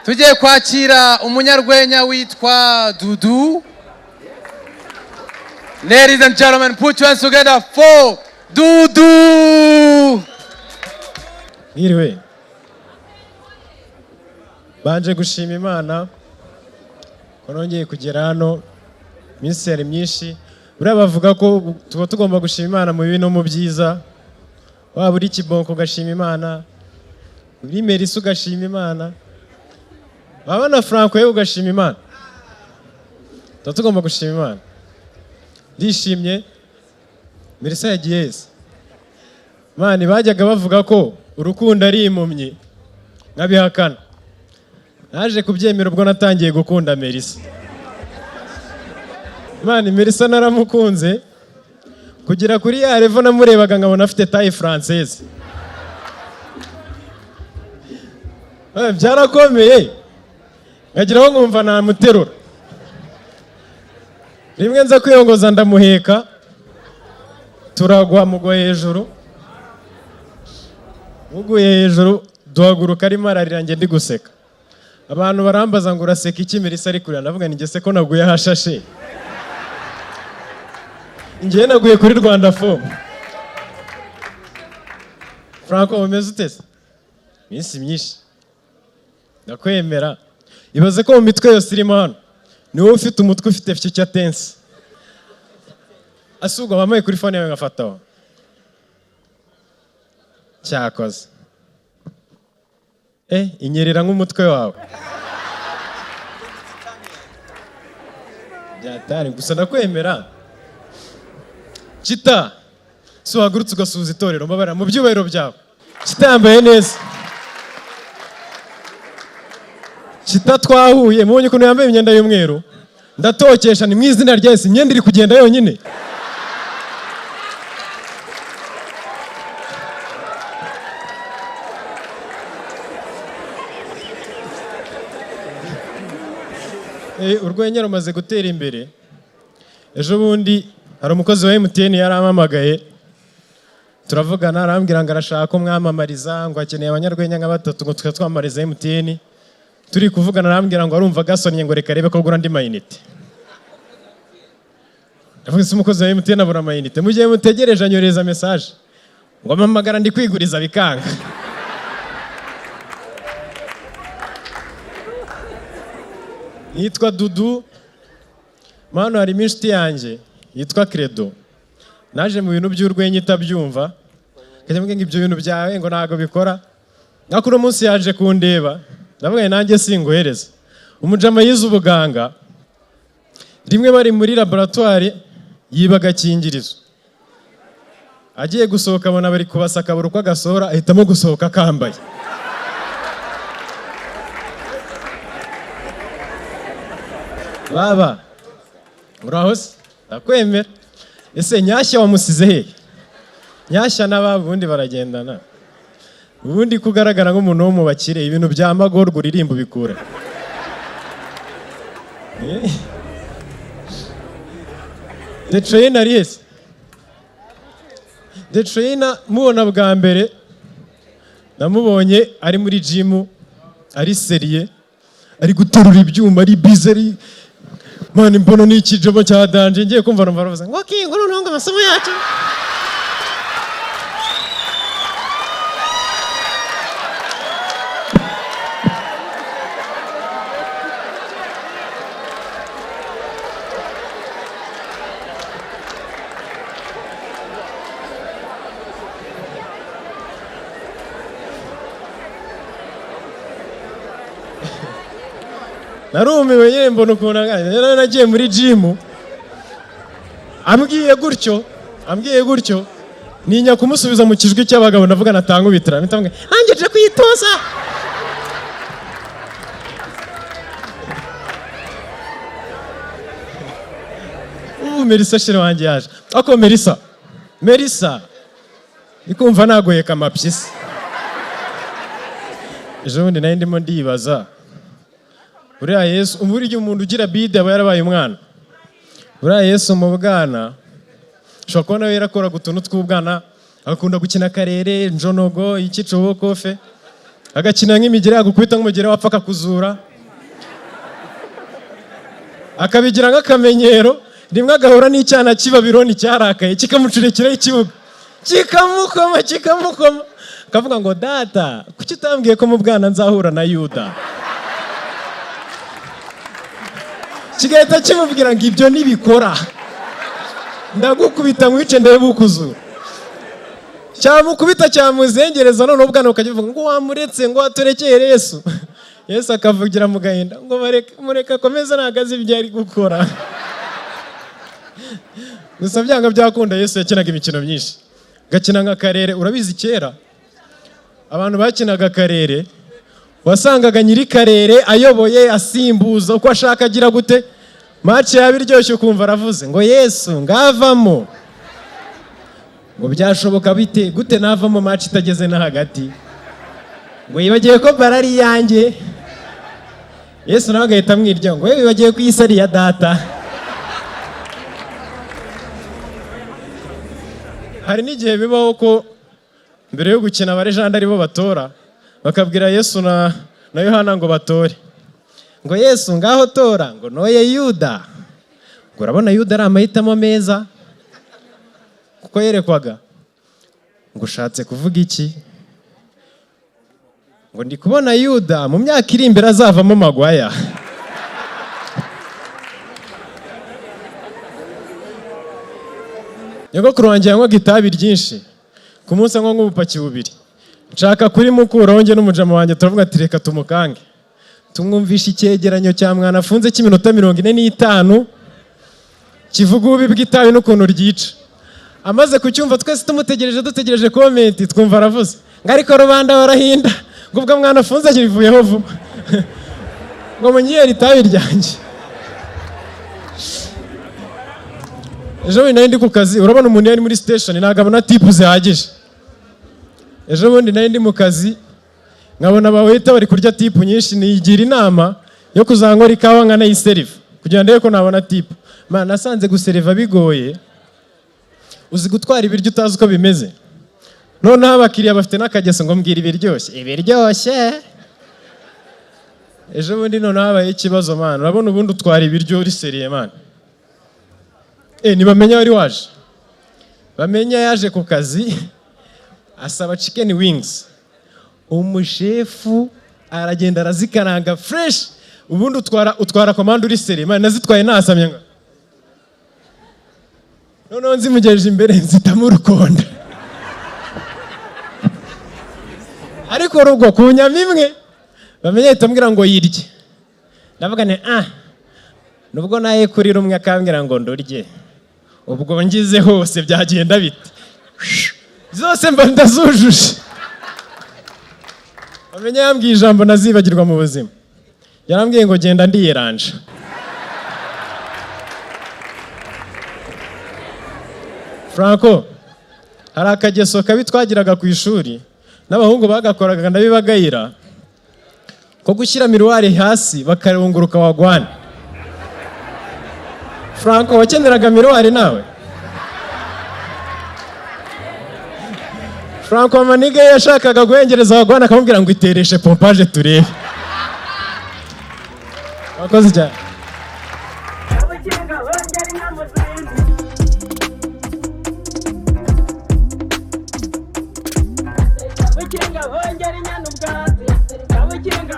tugiye kwakira umunyarwenya witwa Dudu. Ladies and gentlemen, put your hands together for Dudu. Mwiriwe. Banje gushima Imana ko nongeye kugera hano. Iminsi yari myinshi. Buriya bavuga ko tuba tugomba gushima Imana mu bibi no mu byiza. Waba uri Kibonko ugashima Imana, uri Merisa ugashima Imana, waba na Franco yewe ugashima Imana. Tuba tugomba gushima Imana. Ndishimye. Merisa yagiye heza. Mani bajyaga bavuga ko urukundo ari impumyi nkabihakana. Naje kubyemera ubwo natangiye gukunda Merisa. Mani Merisa naramukunze kugira kuri ya revo namurebaga nkabona afite taille française. Byarakomeye. Ngagiraho nkumva namuterura. Rimwe nza kwiyongoza ndamuheka. Turagwa mugwa hejuru. Muguye hejuru duhaguruka arimo ararira nge ndi guseka. Abantu barambaza ngo uraseka iki Merisa ari kurira, ndavuga ni ngese ko naguye hashashe. Ngiye naguye kuri Rwanda Form. Franco umeze utese? Minsi myinshi. Ndakwemera. Ibaze ko mu mitwe yose irimo hano ni wowe ufite umutwe ufite future tense. Asubwa bamaye kuri phone yawe ngafataho. Cyakoze. Inyerera nk'umutwe wawe. Byatari gusa ndakwemera. Chita, so wagurutse ugasuhuza itorero mbabara mu byubahiro byawe. Chita yambaye neza. Chita twahuye mubonye ukuntu yambaye imyenda y'umweru. Ndatokesha ni mu izina rya Yesu, imyenda iri kugenda yonyine. Urwenya rumaze gutera imbere. Ejo bundi hari umukozi wa MTN yarampamagaye, turavugana arambwira ngo arashaka ko mwamamariza, ngo akeneye abanyarwenya nka batatu ngo twamamarize MTN. Turi kuvugana arambwira ngo arumva gasonye ngo reka rebe ko gura ndi mayinite. Ndavuga se umukozi wa MTN abura mayinite, mu gihe mutegereje anyoreza message ngo amamagara ndi kwiguriza bikanga. Yitwa Dudu. Mano hari inshuti yanjye yitwa Credo. Naje mu bintu by'urwenya itabyumva. Kajya mbwenge ibyo bintu byawe ngo ntago bikora. Ngakuru munsi yaje kundeba. Ndavuga nanjye singohereza. Umujama yize ubuganga. Rimwe bari muri laboratoire yibaga kingirizo. Agiye gusohoka abona bari kubasaka buri uko agasohora ahitamo gusohoka kambaye. Baba urahose ndakwemera. Ese Nyashya wamusize he? Nyashya n'ababo ubundi baragendana. Ubundi kugaragara nk'umuntu wo mu bakire ibintu bya magorwa uririmba bikura. The trainer yes. The trainer mubona bwa mbere namubonye ari muri gym ari seriye ari guterura ibyuma ari bizari. Mani mbona ni ikijobo cya danje ngiye kumva numva baravuza ngo okay ngo nonga amasomo yacu. Narumiwe nyine mbona ukuntu angana nagiye muri gym ambwiye gutyo ninya kumusubiza mu kijwi cy'abagabo ndavuga natanga ubitira mpitambwe angeje kwitoza. Merisa shira wanjye yaje ako Merisa ikumva nagoyeka amapyisi. Ejo bundi nari ndimo ndibaza uriya Yesu umuryo umuntu ugira bide aba yarabaye umwana. Uriya Yesu mu bwana ushobora kubona yarakora utuntu tw'ubwana, akunda gukina karere njonogo ikicobo kofe agakina nk'imigeri, yagukubita nk'umugeri wapfa akakuzura, akabigira nk'akamenyero, rimwe agahura n'icyana cy'Ibabironi cyarakaye kikamucurekeraho ikibuga, kikamukoma akavuga ngo data kuki utambwiye ko mu bwana nzahura na Yuda, kigahita kimubwira ngo ibyo nibikora ndagukubita nkwice ndebe ukuzura, cyamukubita cyamuzengereza, noneho ubwana bukagivuga ngo wamuretse ngo waturekere Yesu. Yesu akavugira mu gahinda ngo mureke akomeze ntabwo azi ibyo ari gukora. Gusa byanga byakunda Yesu yakinaga imikino myinshi, gakina nk'akarere. Urabizi kera abantu bakinaga akarere wasangaga nyiri karere ayoboye asimbuza uko ashaka agira gute, match yaba iryoshye ukumva aravuze ngo Yesu ngavamo, ngo byashoboka bite gute navamo match itageze na hagati, ngo yibagiye ko barari yanjye. Yesu nawe agahita amwirya ngo wibagiye ko iyi ari ya data. Hari n'igihe bibaho ko mbere yo gukina abarejanda aribo batora, bakabwira Yesu na Yohana ngo batore, ngo Yesu ngaho tora, ngo noye Yuda, ngo urabona Yuda ari amahitamo meza, kuko yerekwaga ngo ushatse kuvuga iki, ngo ndi kubona Yuda mu myaka iri imbere azavamo Magwaya. Nyogokuru wanjye yanywaga itabi ryinshi, ku munsi anywa nk'ubupaki bubiri. Nshaka kuri mukuraho njye n'umujama wanjye turavuga ati reka tumukange tumwumvisha icyegeranyo cya mwana afunze cy'iminota 45 kivuga ububi bw'itabi n'ukuntu ryica. Amaze kucyumva twese dutegereje comment, twumva aravuze ngo ariko rubanda barahinda ngo ubwo mwana afunze rivuyeho vuba ngo munyere itabi ryanjye. Ejo bundi nari ndi ku kazi, urabona umuntu yari muri station ntabwo abona tipu zihagije. Ejo bundi nari ndi mu kazi nkabona abaweta bari kurya tipu nyinshi, nigira inama yo kuzankora ikawa nkanayiseriva kugira ndebe ko nabona tipu. Mana nasanze guseriva bigoye, uzi gutwara ibiryo utazi uko bimeze, noneho abakiriya bafite n'akageso ngo mbwira ibiryoshye. Ejo bundi noneho habaye ikibazo mana, urabona ubundi utwara ibiryo uri seriye mana. Ntibamenya wari waje, bamenya yaje ku kazi asaba chicken wings, umushefu aragenda arazikaranga fresh, ubundi utwara komande uri seriye mana, nazitwaye nasamye ngo noneho nzimugejeje imbere nzitamo urukonda, ariko rugwa ku nyama imwe bamenya ahita ambwira ngo yirye. Ndavuga nti nubwo naye kuri rumwe akambwira ngo ndurye, ubwo ngize hose byagenda bite, zose mba ndazujuje. Bamenya yambwiye ijambo nazibagirwa mu buzima, yarambwiye ngo genda ndiyeranja. Franco, hari akageso kabi twagiraga ku ishuri n'abahungu bagakoraga ndabibagayira, ko gushyira miruwari hasi bakarunguruka wagwana. Franco, wakeneraga miruwari nawe? Franco Maniga yashakaga guhengereza wagwana akamubwira ngo itereshe pompaje turebe. Wakoze cyane. Kabukinga hongera inyana ubwatsi, kabukinga